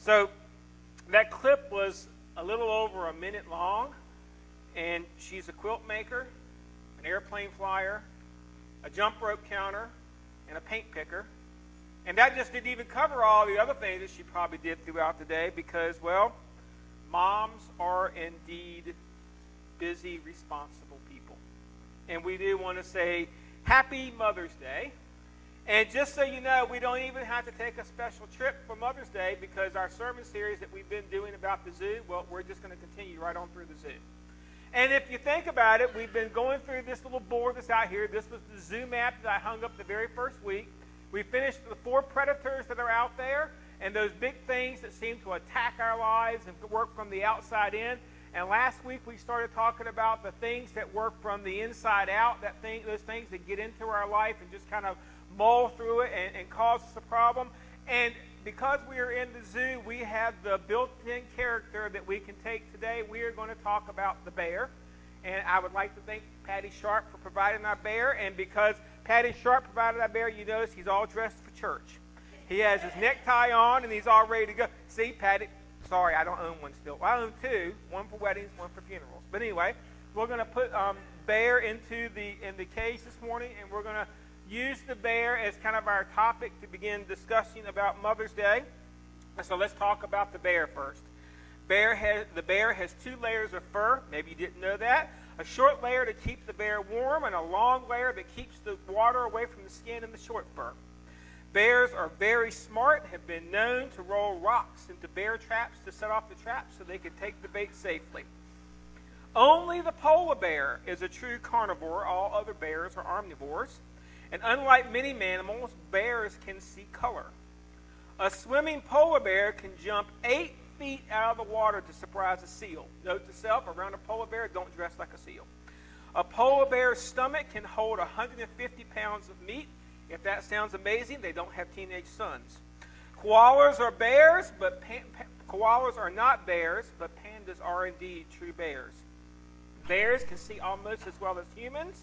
So that clip was a little over a minute long, and she's a quilt maker, an airplane flyer, a jump rope counter, and a paint picker. And that just didn't even cover all the other things that she probably did throughout the day because, well, moms are indeed busy, responsible people. And we do want to say Happy Mother's Day. And just so you know, we don't even have to take a special trip for Mother's Day because our sermon series that we've been doing about the zoo, well, we're just going to continue right on through the zoo. And if you think about it, we've been going through this little board that's out here. This was the zoo map that I hung up the very first week. We finished the 4 predators that are out there and those big things that seem to attack our lives and work from the outside in. And last week we started talking about the things that work from the inside out, those things that get into our life and just kind of mull through it and cause us a problem. And because we are in the zoo, we have the built-in character that we can take today. We are going to talk about the bear. And I would like to thank Patty Sharp for providing our bear. And because Patty Sharp provided our bear, you notice he's all dressed for church. He has his necktie on, and he's all ready to go. See, Patty, sorry, I don't own one still. Well, I own 2, one for weddings, one for funerals. But anyway, we're going to put bear in the cage this morning, and we're going to use the bear as kind of our topic to begin discussing about Mother's Day. And so let's talk about the bear first. The bear has 2 layers of fur. Maybe you didn't know that. A short layer to keep the bear warm and a long layer that keeps the water away from the skin and the short fur. Bears are very smart, have been known to roll rocks into bear traps to set off the traps so they can take the bait safely. Only the polar bear is a true carnivore. All other bears are omnivores. And unlike many mammals, bears can see color. A swimming polar bear can jump 8 feet out of the water to surprise a seal. Note to self, around a polar bear, don't dress like a seal. A polar bear's stomach can hold 150 pounds of meat. If that sounds amazing, they don't have teenage sons. Koalas are bears, but koalas are not bears, but pandas are indeed true bears. Bears can see almost as well as humans,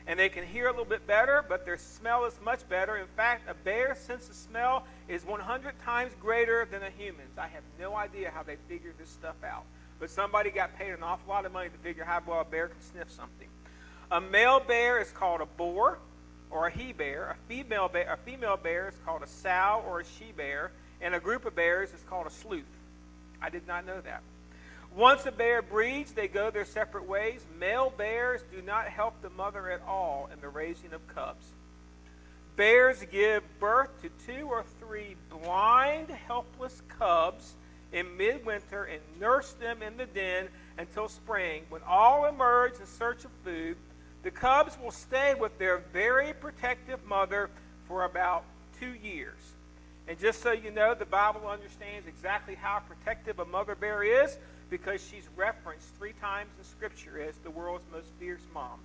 and they can hear a little bit better, but their smell is much better. In fact, a bear's sense of smell is 100 times greater than a human's. I have no idea how they figured this stuff out, but somebody got paid an awful lot of money to figure how well a bear can sniff something. A male bear is called a boar or a he-bear. A female bear is called a sow or a she-bear, and a group of bears is called a sleuth. I did not know that. Once a bear breeds, they go their separate ways. Male bears do not help the mother at all in the raising of cubs. Bears give birth to 2 or 3 blind, helpless cubs in midwinter and nurse them in the den until spring. When all emerge in search of food, the cubs will stay with their very protective mother for about 2 years. And just so you know, the Bible understands exactly how protective a mother bear is because she's referenced 3 times in Scripture as the world's most fierce mom.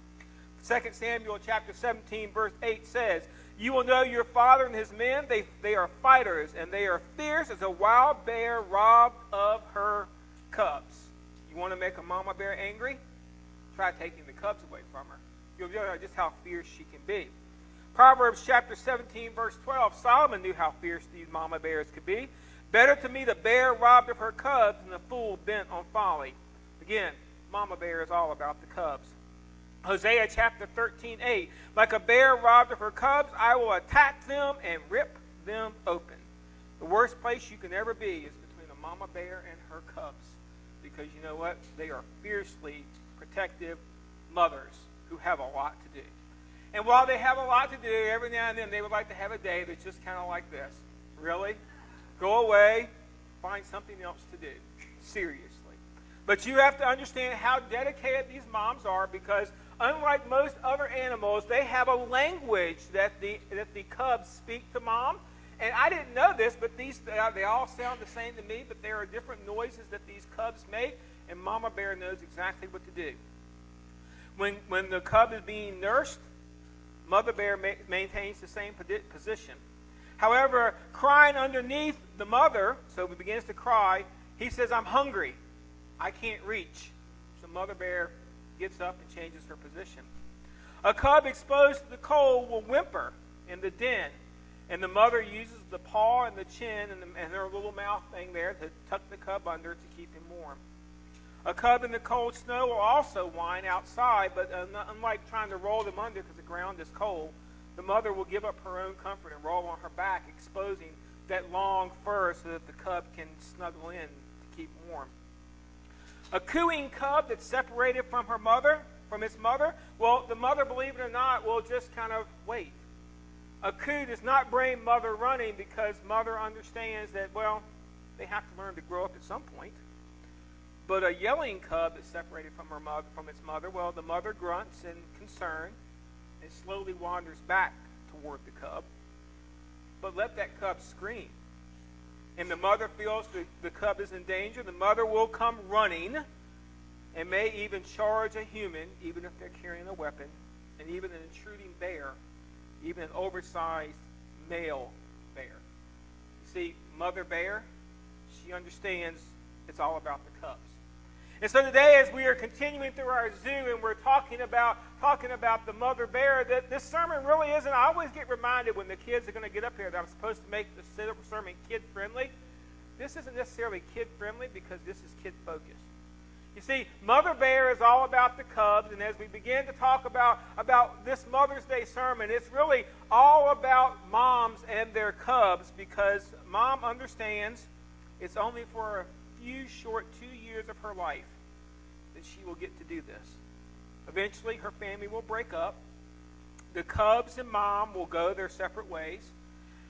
2 Samuel chapter 17, verse 8 says, "You will know your father and his men. They are fighters, and they are fierce as a wild bear robbed of her cubs." You want to make a mama bear angry? Try taking the cubs away from her. You'll realize just how fierce she can be. Proverbs chapter 17, verse 12, Solomon knew how fierce these mama bears could be. "Better to meet a bear robbed of her cubs than a fool bent on folly." Again, mama bear is all about the cubs. Hosea chapter 13, 8, "Like a bear robbed of her cubs, I will attack them and rip them open." The worst place you can ever be is between a mama bear and her cubs. Because you know what? They are fiercely protective mothers who have a lot to do. And while they have a lot to do, every now and then they would like to have a day that's just kind of like this. Really? Go away, find something else to do. Seriously. But you have to understand how dedicated these moms are because unlike most other animals, they have a language that the cubs speak to mom. And I didn't know this, but they all sound the same to me, but there are different noises that these cubs make, and mama bear knows exactly what to do. When the cub is being nursed, mother bear maintains the same position. However, crying underneath the mother, so he begins to cry, he says, "I'm hungry. I can't reach." So mother bear gets up and changes her position. A cub exposed to the cold will whimper in the den And the mother uses the paw and the chin and her little mouth thing there to tuck the cub under to keep him warm. A cub in the cold snow will also whine outside, but unlike trying to roll them under because the ground is cold, the mother will give up her own comfort and roll on her back, exposing that long fur so that the cub can snuggle in to keep warm. A cooing cub that's separated from its mother, well, the mother, believe it or not, will just kind of wait. A coo does not bring mother running because mother understands that, well, they have to learn to grow up at some point. But a yelling cub that's separated from its mother, well, the mother grunts in concern and slowly wanders back toward the cub. But let that cub scream. And the mother feels the cub is in danger. The mother will come running and may even charge a human, even if they're carrying a weapon, and even an intruding bear, even an oversized male bear. You see, mother bear, she understands it's all about the cubs. And so today, as we are continuing through our zoo and we're talking about the mother bear, that this sermon really isn't. I always get reminded when the kids are going to get up here that I'm supposed to make the sermon kid-friendly. This isn't necessarily kid-friendly because this is kid-focused. You see, Mother Bear is all about the cubs, and as we begin to talk about this Mother's Day sermon, it's really all about moms and their cubs because Mom understands it's only for a few short 2 years of her life that she will get to do this. Eventually, her family will break up. The cubs and Mom will go their separate ways.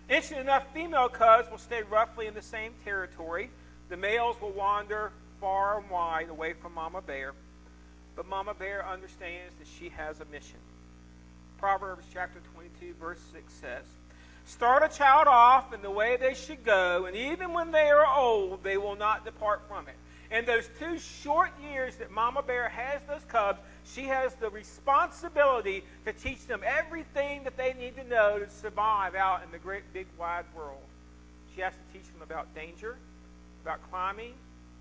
Interesting enough, female cubs will stay roughly in the same territory. The males will wander far and wide away from Mama Bear. But Mama Bear understands that she has a mission. Proverbs chapter 22, verse 6 says, "Start a child off in the way they should go, and even when they are old, they will not depart from it." In those 2 short years that Mama Bear has those cubs, she has the responsibility to teach them everything that they need to know to survive out in the great big wide world. She has to teach them about danger, about climbing,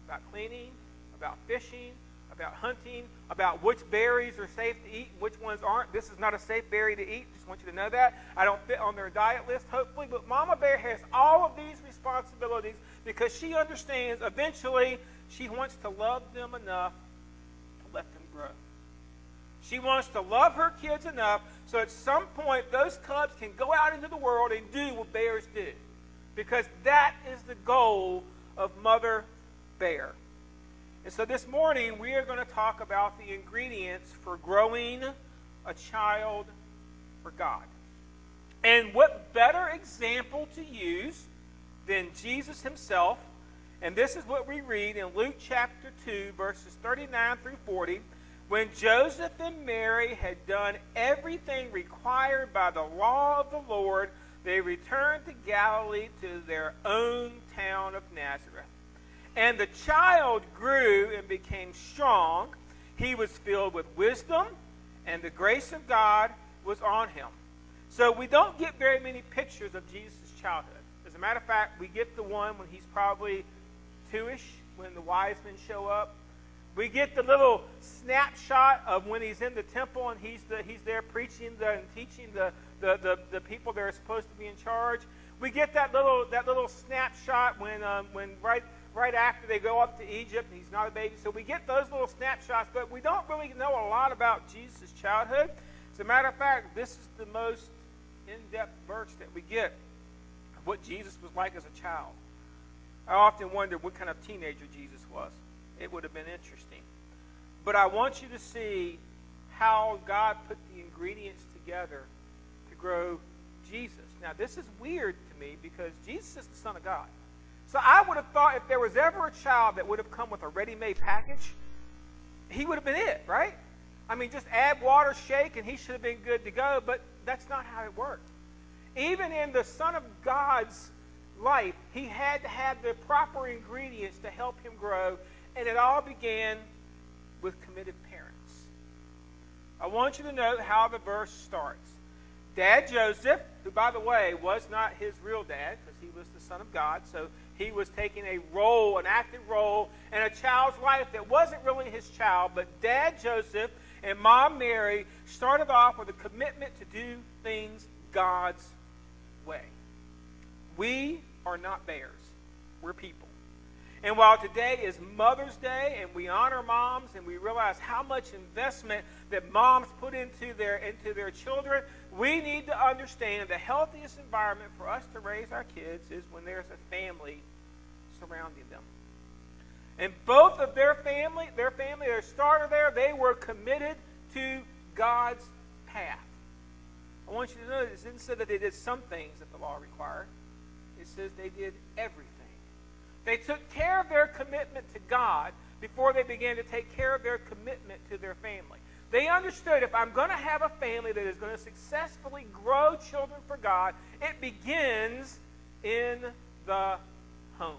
about cleaning, about fishing, about hunting, about which berries are safe to eat and which ones aren't. This is not a safe berry to eat. Just want you to know that. I don't fit on their diet list, hopefully. But Mama Bear has all of these responsibilities because she understands eventually she wants to love them enough to let them grow. She wants to love her kids enough so at some point those cubs can go out into the world and do what bears do. Because that is the goal of Mother Bear. And so this morning we are going to talk about the ingredients for growing a child for God. And what better example to use than Jesus himself? And this is what we read in Luke chapter 2, verses 39 through 40. When Joseph and Mary had done everything required by the law of the Lord, they returned to Galilee to their own town of Nazareth. And the child grew and became strong. He was filled with wisdom, and the grace of God was on him. So we don't get very many pictures of Jesus' childhood. As a matter of fact, we get the one when he's probably 2-ish, when the wise men show up. We get the little snapshot of when he's in the temple and he's there preaching and teaching the people that are supposed to be in charge. We get that little snapshot when right after they go up to Egypt and he's not a baby. So we get those little snapshots, but we don't really know a lot about Jesus' childhood. As a matter of fact, this is the most in-depth verse that we get of what Jesus was like as a child. I often wonder what kind of teenager Jesus was. It would have been interesting. But I want you to see how God put the ingredients together to grow Jesus. Now, this is weird to me because Jesus is the Son of God. So I would have thought if there was ever a child that would have come with a ready-made package, he would have been it, right? I mean, just add water, shake, and he should have been good to go, but that's not how it worked. Even in the Son of God's life, he had to have the proper ingredients to help him grow, and it all began with committed parents. I want you to note how the verse starts. Dad Joseph, who, by the way, was not his real dad because he was the Son of God, so he was taking a role, an active role in a child's life that wasn't really his child, but Dad Joseph and Mom Mary started off with a commitment to do things God's way. We are not bears. We're people. And while today is Mother's Day and we honor moms and we realize how much investment that moms put into their children, we need to understand the healthiest environment for us to raise our kids is when there's a family surrounding them. And both of their starter there, they were committed to God's path. I want you to know this didn't say that they did some things that the law required. It says they did everything. They took care of their commitment to God before they began to take care of their commitment to their family. They understood if I'm going to have a family that is going to successfully grow children for God, it begins in the home.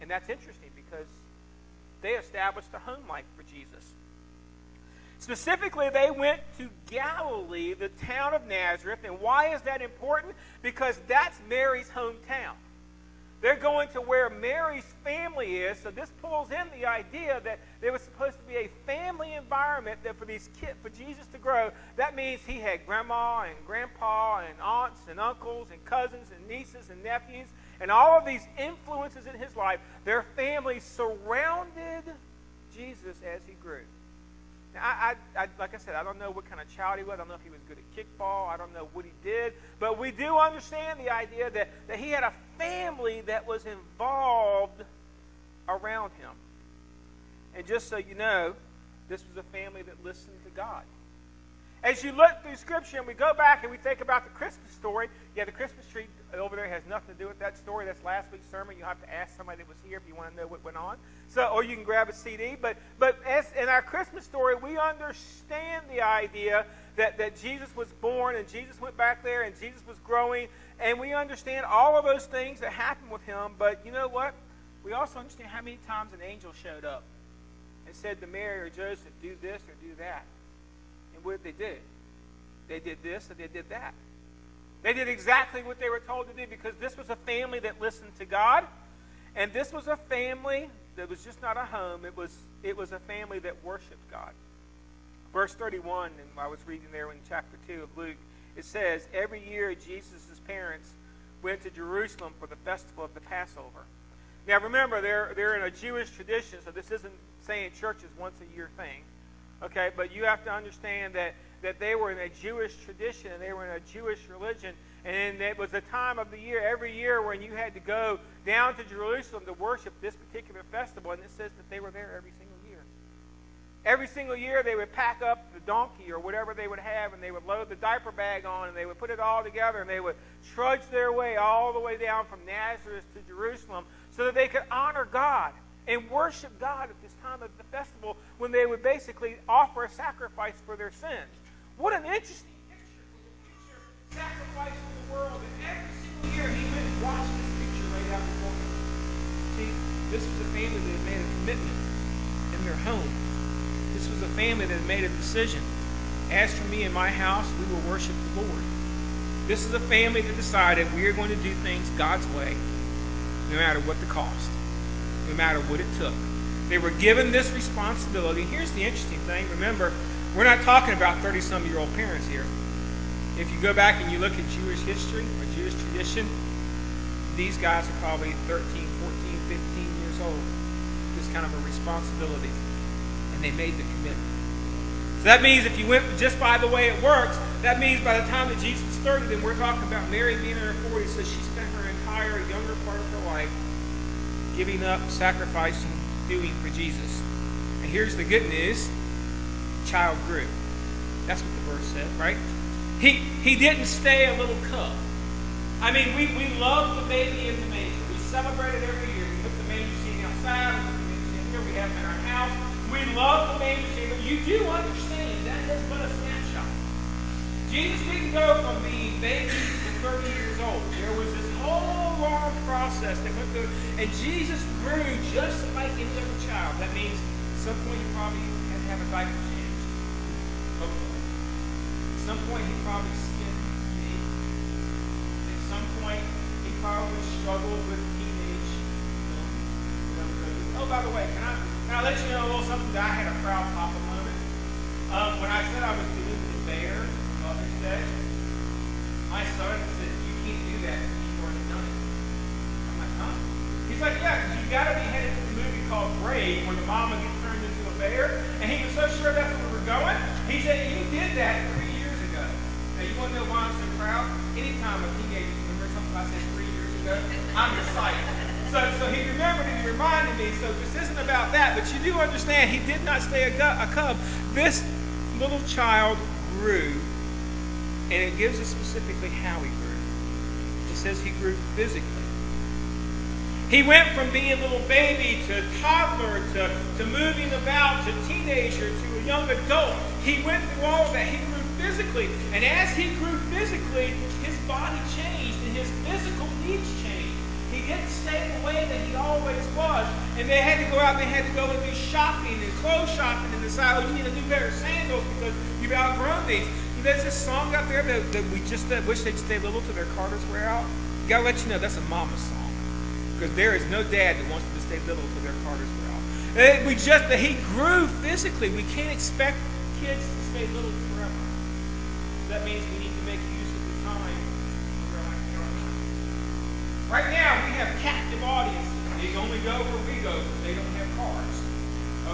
And that's interesting because they established a home life for Jesus. Specifically, they went to Galilee, the town of Nazareth. And why is that important? Because that's Mary's hometown. They're going to where Mary's family is, so this pulls in the idea that there was supposed to be a family environment that for these kids, for Jesus to grow. That means he had grandma and grandpa and aunts and uncles and cousins and nieces and nephews and all of these influences in his life. Their family surrounded Jesus as he grew. Now, I like I said, I don't know what kind of child he was. I don't know if he was good at kickball. I don't know what he did. But we do understand the idea that he had a family that was involved around him. And just so you know, this was a family that listened to God. As you look through Scripture and we go back and we think about the Christmas story, yeah, the Christmas tree over there has nothing to do with that story. That's last week's sermon. You'll have to ask somebody that was here if you want to know what went on. So, or you can grab a CD. But as in our Christmas story, we understand the idea that Jesus was born and Jesus went back there and Jesus was growing. And we understand all of those things that happened with him. But you know what? We also understand how many times an angel showed up and said to Mary or Joseph, do this or do that. And what did they do? They did this and they did that. They did exactly what they were told to do because this was a family that listened to God. And this was a family that was just not a home. It was a family that worshiped God. Verse 31, and I was reading there in chapter 2 of Luke, it says, every year Jesus' parents went to Jerusalem for the festival of the Passover. Now remember, they're in a Jewish tradition, so this isn't saying church is once a year thing. Okay, but you have to understand that they were in a Jewish tradition and they were in a Jewish religion. And it was a time of the year, every year, when you had to go down to Jerusalem to worship this particular festival. And it says that they were there every single year. Every single year they would pack up the donkey or whatever they would have and they would load the diaper bag on and they would put it all together and they would trudge their way all the way down from Nazareth to Jerusalem so that they could honor God and worship God at this time of the festival when they would basically offer a sacrifice for their sins. What an interesting picture. Sacrifice for the world. And every single year he went and watched this picture right out before him. See, this was a family that had made a commitment in their home. This was a family that had made a decision. As for me and my house, we will worship the Lord. This is a family that decided we are going to do things God's way, no matter what the cost, no matter what it took. They were given this responsibility. Here's the interesting thing. Remember, we're not talking about 30-some-year-old parents here. If you go back and you look at Jewish history or Jewish tradition, these guys are probably 13, 14, 15 years old. This kind of a responsibility. And they made the commitment. So that means if you went just by the way it works, that means by the time that Jesus was 30, then we're talking about Mary being in her 40s, so she spent her entire younger part of her life giving up, sacrificing, doing for Jesus. And here's the good news. The child grew. That's what the verse said, right? He didn't stay a little cub. I mean, we love the baby in the manger. We celebrate it every year. We put the manger scene outside. We put the manger scene here. We have it in our house. We love the manger scene. But you do understand that is but a snapshot. Jesus didn't go from being baby to 30 years old. There was this whole long process that went through. And Jesus grew just like any other child. That means at some point you probably had to have a diaper change. Hopefully. At some point he probably skinned me. At some point he probably struggled with teenage. Oh, by the way, can I let you know a little something that I had a proud papa moment? When I said I was doing the bear on Mother's Day, my son said, you can't do that if you are a He's like, yeah, because you got to be headed to the movie called Brave, where the mama gets turned into a bear. And he was so sure that's where we were going. He said, you did that 3 years ago. Now, you want to know why I'm so proud? Anytime a teenager remembers something I said 3 years ago, I'm excited. So he remembered and he reminded me. So this isn't about that, but you do understand he did not stay a cub. This little child grew, and it gives us specifically how he grew. It says he grew physically. He went from being a little baby to toddler to moving about to teenager to a young adult. He went through all of that. He grew physically. And as he grew physically, his body changed and his physical needs changed. He didn't stay the way that he always was. And they had to go out, they had to go and do shopping and clothes shopping and decide, oh, you need a new pair of sandals because you've outgrown these. And there's this song out there that we just wish they'd stay little till their Carters wear out. Gotta let you know that's a mama song. Because there is no dad that wants them to stay little till their Carters wear out. That he grew physically. We can't expect kids to stay little forever. That means we need to make use of the time we're on. Right now, we have captive audiences. They only go where we go because they don't have cars.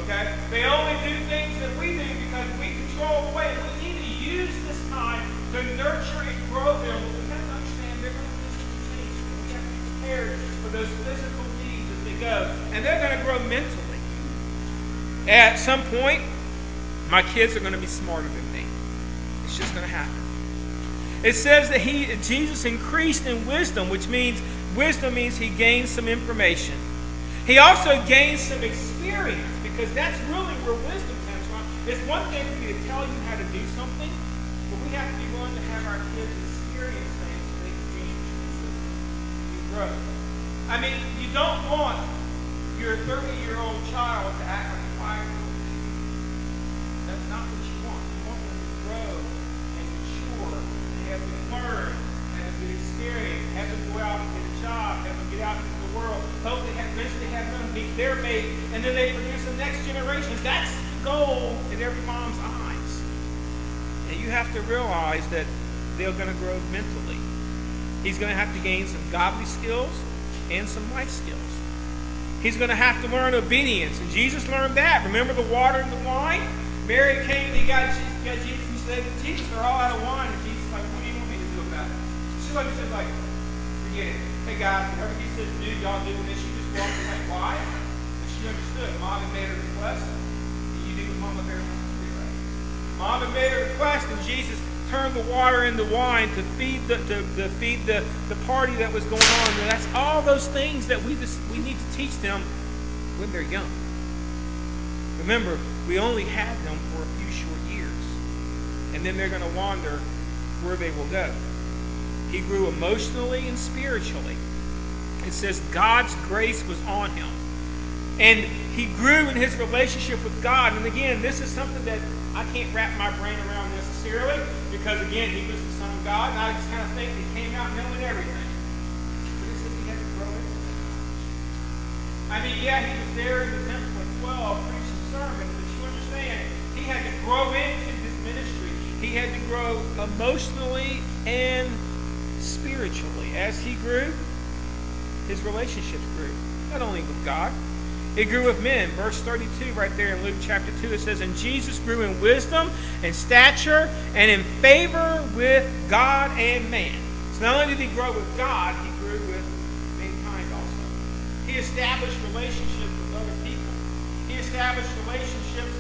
Okay? They only do things that we do because we control the way. We need to use this time to nurture and grow them. But we have to understand they're going to physically change. We have to be prepared for those physical needs as they go. And they're going to grow mentally. At some point, my kids are going to be smarter than me. It's just going to happen. It says that Jesus increased in wisdom, which means wisdom means he gained some information. He also gained some experience, because that's really where wisdom comes from. It's one thing for me to tell you how to do something, but we have to be willing to have our kids experience things so they can gain and grow. I mean, you don't want your 30-year-old child to act like a 5-year-old. That's not what you want. You want them to grow and mature and have them learn, have them get experience, have them go out and get a job, have them get out into the world, hopefully eventually have them meet their mate, and then they produce the next generation. That's the goal in every mom's eyes. And you have to realize that they're going to grow mentally. He's going to have to gain some godly skills and some life skills. He's going to have to learn obedience, and Jesus learned that. Remember the water and the wine? Mary came and he got Jesus and said, Jesus, they're all out of wine. And Jesus was like, what do you want me to do about it? She looked and said, like, forget it. Hey guys, whatever he says do, y'all do. And then she just walked away. Why? And she understood. Mom had made her request. And you do what Mama Bear wants to do, right? Mom had made her request, and Jesus turned the water into wine to feed the party that was going on. And that's all those things that we need to teach them when they're young. Remember, we only have them for a few short years, and then they're going to wander where they will go. He grew emotionally and spiritually. It says God's grace was on him, and he grew in his relationship with God. And again, this is something that I can't wrap my brain around necessarily, because again, he was the Son of God, and I just kind of think he came out knowing everything. But it says he had to grow into it. I mean, yeah, he was there in the temple at 12 preaching sermons, but you understand, he had to grow into his ministry. He had to grow emotionally and spiritually. As he grew, his relationships grew. Not only with God, it grew with men. Verse 32 right there in Luke chapter 2, it says, and Jesus grew in wisdom and stature and in favor with God and man. So not only did he grow with God, he grew with mankind also. He established relationships with other people. He established relationships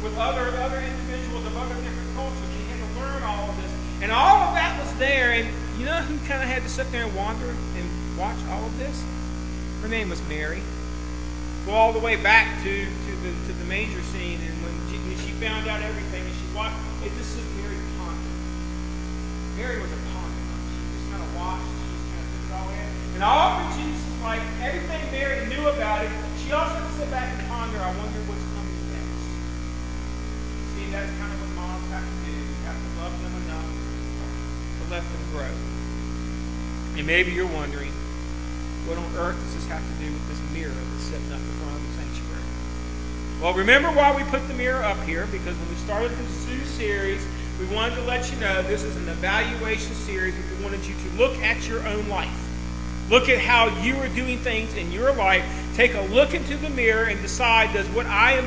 with other individuals of other different cultures. He had to learn all of this. And all of that was there. And you know who kind of had to sit there and wander and watch all of this? Her name was Mary. Go all the way back to the manger scene, and when she found out everything, and she watched, this is Mary pondering. Mary was a ponderer. She just kind of watched, she just kind of took it all in. And all of Jesus, like everything Mary knew about it, she also had to sit back and ponder, I wonder what's coming next. See, that's kind of what moms have to do. You have to love them enough to let them grow. And maybe you're wondering, what on earth does this have to do with this mirror that's sitting up in front of the sanctuary? Well, remember why we put the mirror up here, because when we started this new series, we wanted to let you know this is an evaluation series, but we wanted you to look at your own life. Look at how you are doing things in your life. Take a look into the mirror and decide, does what I'm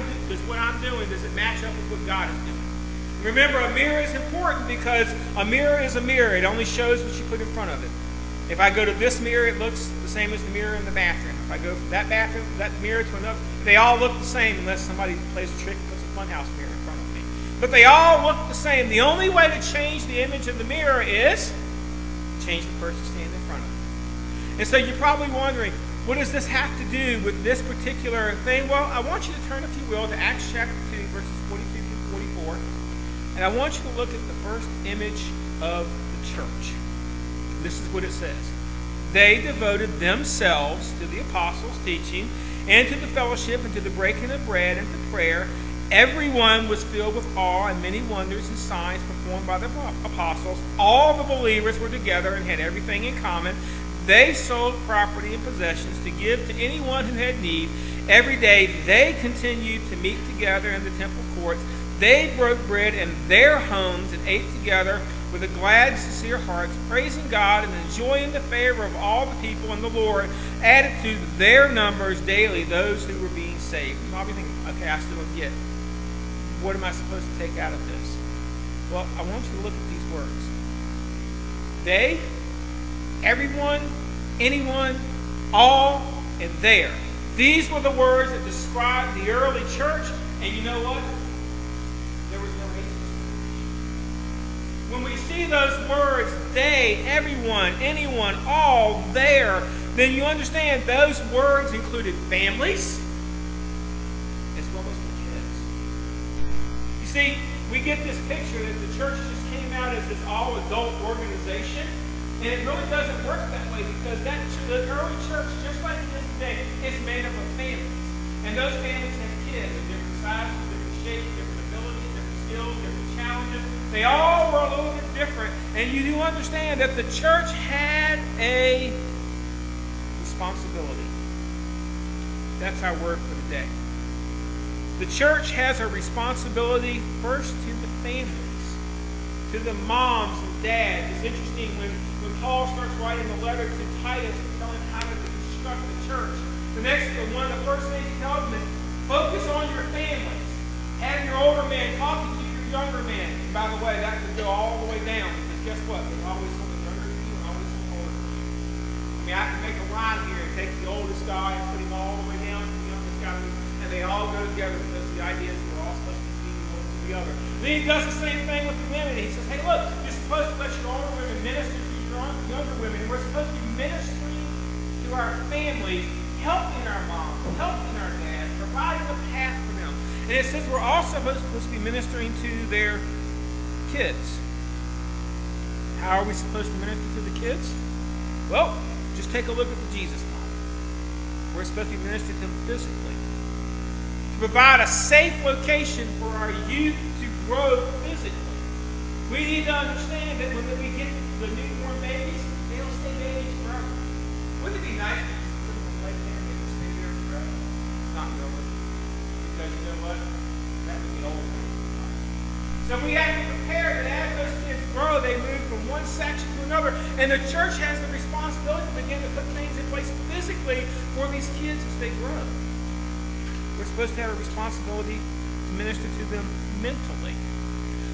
doing, does it match up with what God is doing? Remember, a mirror is important because a mirror is a mirror. It only shows what you put in front of it. If I go to this mirror, it looks the same as the mirror in the bathroom. If I go from that mirror to another, they all look the same unless somebody plays a trick and puts a funhouse mirror in front of me. But they all look the same. The only way to change the image of the mirror is change the person standing in front of it. And so you're probably wondering, what does this have to do with this particular thing? Well, I want you to turn, if you will, to Acts chapter 2, verses 42 through 44. And I want you to look at the first image of the church. This is what it says. They devoted themselves to the apostles' teaching and to the fellowship and to the breaking of bread and to prayer. Everyone was filled with awe, and many wonders and signs performed by the apostles. All the believers were together and had everything in common. They sold property and possessions to give to anyone who had need. Every day they continued to meet together in the temple courts. They broke bread in their homes and ate together with a glad and sincere hearts, praising God and enjoying the favor of all the people, and the Lord added to their numbers daily those who were being saved. You might be thinking, okay, I still don't get. What am I supposed to take out of this? Well, I want you to look at these words. They, everyone, anyone, all, and there. These were the words that described the early church, and you know what? There was no agency. When we see those words, they, everyone, anyone, all, there, then you understand those words included families as well as the kids. You see, we get this picture that the church just came out as this all-adult organization, and it really doesn't work that way because the early church, just like it is today, is made up of families. And those families have kids of different sizes, different shapes, different abilities, different skills, different challenges. They all were a little bit different. And you do understand that the church had a responsibility. That's our word for today. The church has a responsibility first to the families, to the moms and dads. It's interesting when Paul starts writing a letter to Titus to tell him how to construct the church. One of the first things he tells them is focus on your families. Have your older men talking to your younger men. And by the way, that could go all the way down because guess what? There's always someone younger than you and always someone older than you. I mean, I can make a line here and take the oldest guy and put him all the way down to the youngest guy, and they all go together because the idea is we're all supposed to be one to the other. Then he does the same thing with the women. He says, hey, look, you're supposed to let your older women minister to your younger women, and we're supposed to be ministering to our families, helping our moms, helping our dads, providing a path for them. And it says we're also supposed to be ministering to their kids. How are we supposed to minister to the kids? Well, just take a look at the Jesus model. We're supposed to be ministering to them physically. To provide a safe location for our youth to grow physically. We need to understand that when we get the newborn babies, they don't stay babies forever. Wouldn't it be nice if you put them in play there and they would stay there forever? Not really. Because you know what? That would be old. So we have to prepare that as those kids grow, they move from one section to another. And the church has the responsibility to begin to put things in place physically for these kids as they grow. We're supposed to have a responsibility to minister to them mentally.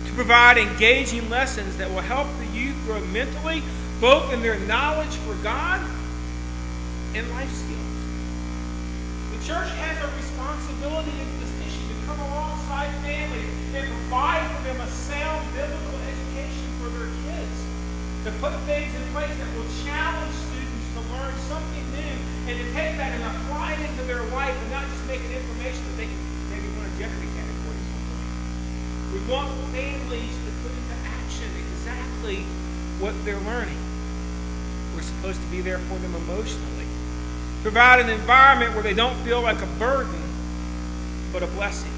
To provide engaging lessons that will help the youth grow mentally, both in their knowledge for God and life skills. The church has a responsibility and position to come alongside families and provide for them a sound biblical education for their kids. To put things in place that will challenge students to learn something new and to take that and apply it into their life and not just make it information that they can maybe win a Jeopardy category at some point. We want families to put into action exactly what they're learning. We're supposed to be there for them emotionally. Provide an environment where they don't feel like a burden, but a blessing.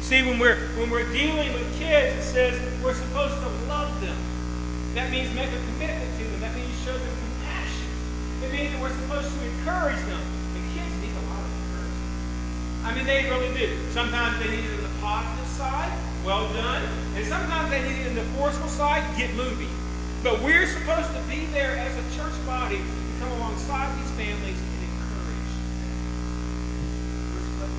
See, when we're dealing with kids, it says we're supposed to love them. That means make a commitment to them. That means show them compassion. It means that we're supposed to encourage them. And kids need a lot of encouragement. I mean, they really do. Sometimes they need it on the positive side, well done. And sometimes they need it on the forceful side, get moving. But we're supposed to be there as a church body to come alongside these families and encourage them.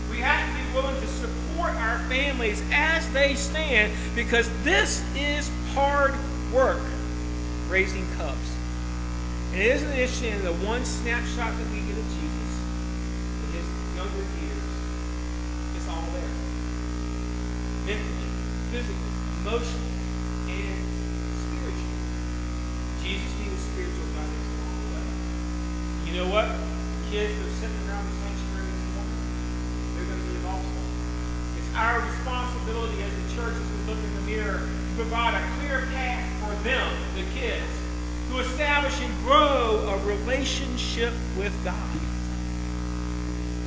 We have to be willing to support our families as they stand, because this is hard work, raising cubs. And isn't it interesting, in the one snapshot that we get of Jesus in his younger years, it's all there. Mentally, physically, emotionally, and spiritually. Jesus needed spiritual guidance along the way. You know what? Kids that are sitting around the sanctuary this morning, they're going to be also. It's our responsibility as a church, as we look in the mirror, to provide a clear path for them, the kids, to establish and grow a relationship with God.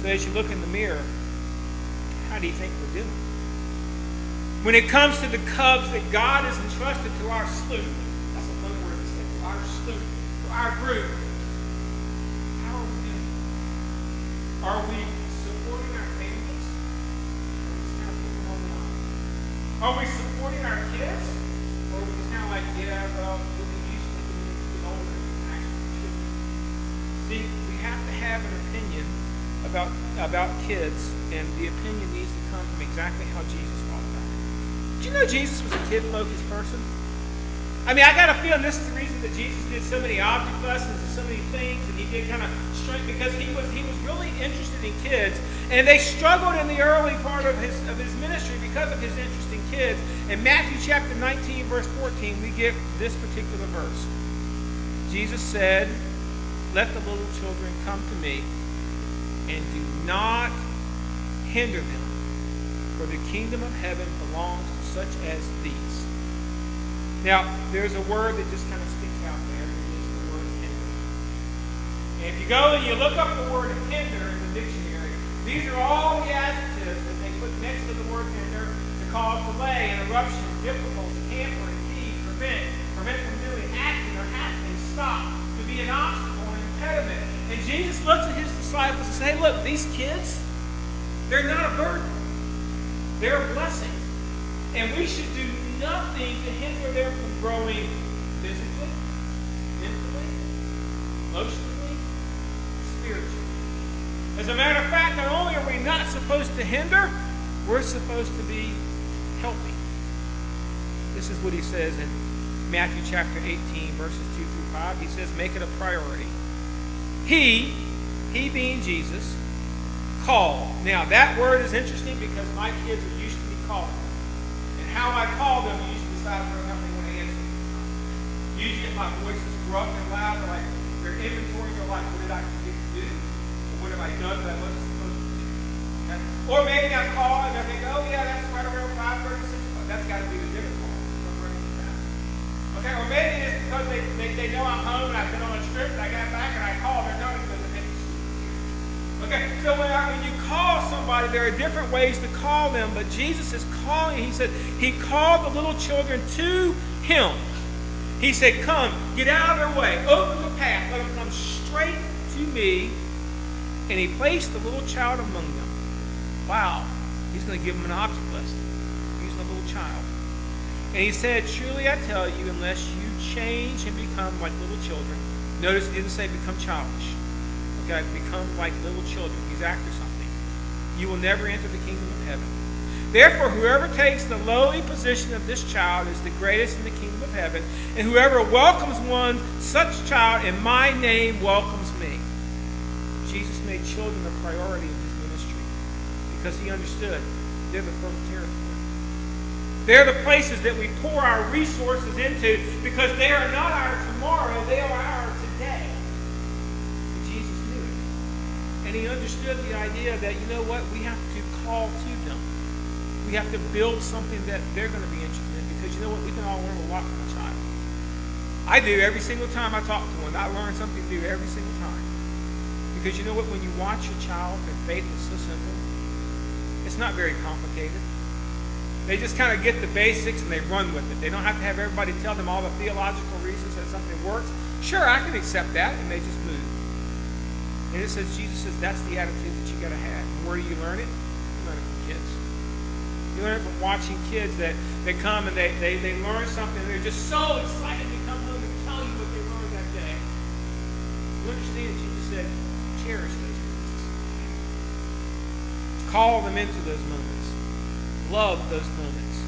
So as you look in the mirror, how do you think we're doing? When it comes to the cubs that God has entrusted to our sloop, that's a fun word to say, to our sloop, to our group, how are we doing? Are we supporting our families? Or are we just kind of putting them on the line? Are we supporting our kids? Or are we just kind of like, yeah, well, we'll be used to it when we get older and actually children? See, we have to have an opinion about kids, and the opinion needs to come from exactly how Jesus thought about it. Did you know Jesus was a kid-focused person? I mean, I got a feeling this is the reason that Jesus did so many object lessons and so many things, and he did kind of strength, because he was really interested in kids, and they struggled in the early part of his ministry because of his interest in kids. In Matthew chapter 19, verse 14, we get this particular verse. Jesus said, "Let the little children come to me, and do not hinder them, for the kingdom of heaven belongs to such as these." Now, there's a word that just kind of sticks out there. It is the word hinder. And if you go and you look up the word hinder in the dictionary, these are all the adjectives that they put next to the word hinder to cause delay, interruption, difficulty, hamper, impede, prevent from doing, acting, or happening, stop, to be an obstacle, an impediment. And Jesus looks at his disciples and says, "Hey, look, these kids, they're not a burden. They're a blessing. And we should do nothing to hinder them from growing physically, mentally, emotionally, spiritually." As a matter of fact, not only are we not supposed to hinder, we're supposed to be helping. This is what he says in Matthew chapter 18, verses 2 through 5. He says, make it a priority. He being Jesus, called. Now, that word is interesting because my kids are used to me calling. And how I call them, you usually decide whether or not they want to answer. Usually if my voice is gruff and loud, they're like, their inventories are like, what did I forget to do? Or what have I done that I wasn't supposed to do? Okay? Or maybe I call and they think, oh yeah, that's right around 5:36. That's got to be the different call. Okay, or maybe it's because they know I'm home and I've been on a trip and I got back and I called. They're knowing because they're making soup. Okay, so when you call somebody, there are different ways to call them, but Jesus is calling. He said he called the little children to him. He said, come, get out of their way, open the path, let them come straight to me. And he placed the little child among them. Wow, he's going to give them an object lesson. He's a little child. And he said, truly I tell you, unless you change and become like little children. Notice he didn't say become childish. Okay, become like little children. He's after something. You will never enter the kingdom of heaven. Therefore, whoever takes the lowly position of this child is the greatest in the kingdom of heaven. And whoever welcomes one such child in my name welcomes me. Jesus made children a priority in his ministry because he understood they're the fertile territory. They're the places that we pour our resources into because they are not our tomorrow, they are our today. But Jesus knew it. And he understood the idea that, you know what, we have to call to them. We have to build something that they're going to be interested in because, you know what, we can all learn a lot from a child. I do every single time I talk to one. I learn something new every single time. Because you know what, when you watch your child, their faith is so simple. It's not very complicated. They just kind of get the basics and they run with it. They don't have to have everybody tell them all the theological reasons that something works. Sure, I can accept that, and they just move. And it says, Jesus says, that's the attitude that you got to have. And where do you learn it? You learn it from kids. You learn it from watching kids that come and they learn something. And they're just so excited to come home and tell you what they learned Call them into those moments. Love those moments.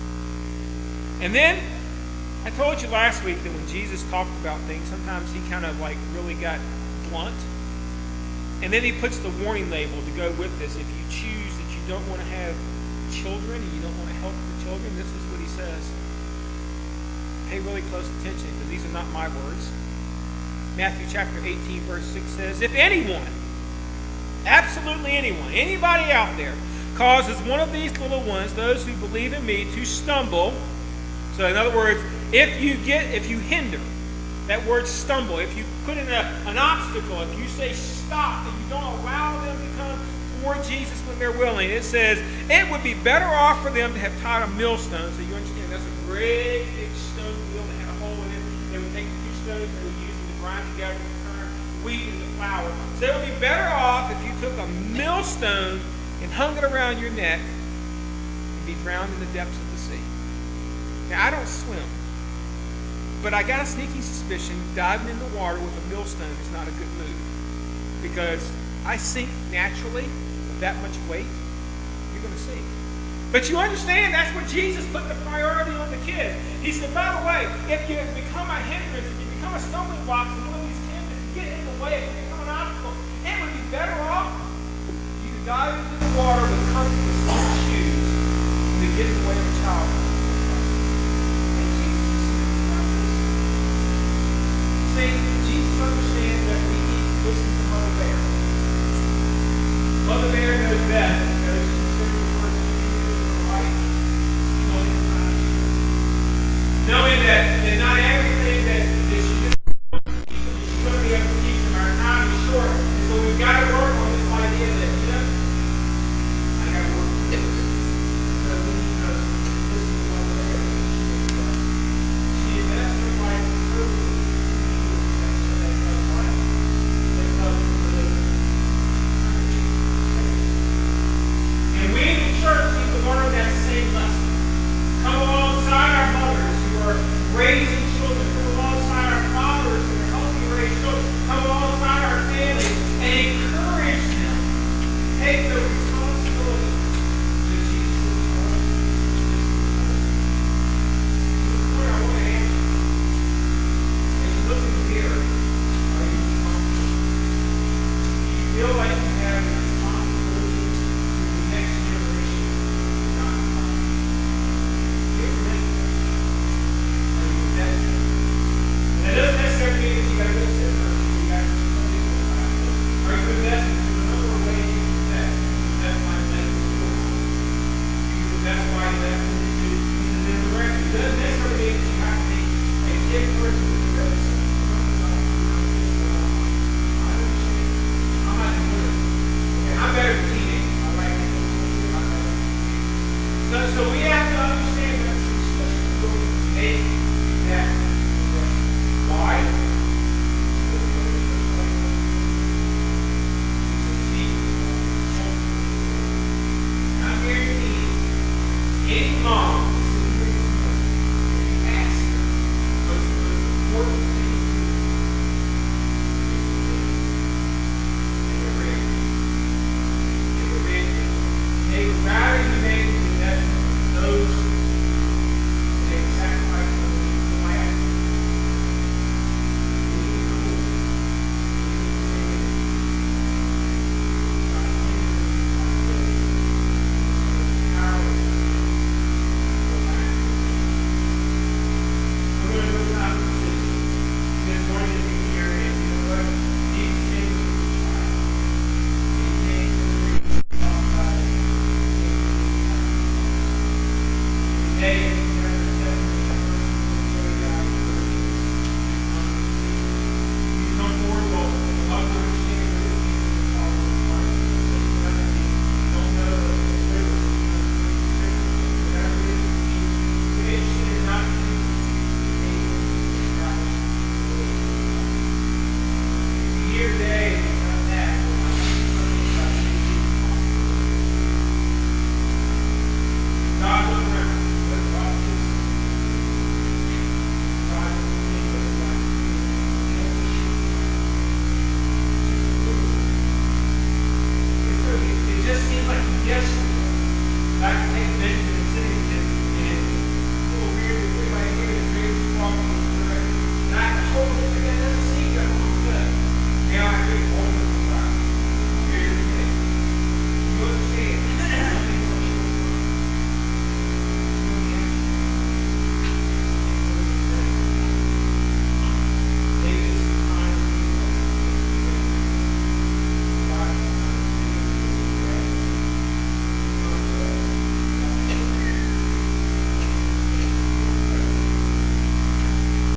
And then, I told you last week that when Jesus talked about things, sometimes he kind of like really got blunt. And then he puts the warning label to go with this. If you choose that you don't want to have children and you don't want to help the children, this is what he says. Pay really close attention, because these are not my words. Matthew chapter 18, verse 6 says, if anyone, absolutely anyone, anybody out there, causes one of these little ones, those who believe in me, to stumble. So in other words, if you hinder, that word stumble, if you put in an obstacle, if you say stop, and you don't allow them to come toward Jesus when they're willing, it says it would be better off for them to have tied a millstone. So you understand that's a great big stone wheel that had a hole in it. They would take the two stones and would use them to grind together to turn wheat into flour. So it would be better off if you took a millstone and hung it around your neck and be drowned in the depths of the sea. Now, I don't swim, but I got a sneaky suspicion diving in the water with a millstone is not a good move, because I sink naturally with that much weight. You're going to sink. But you understand that's what Jesus put the priority on the kid. He said, by the way, if you become a hindrance, if you become a stumbling block, and one of these kids get in the way,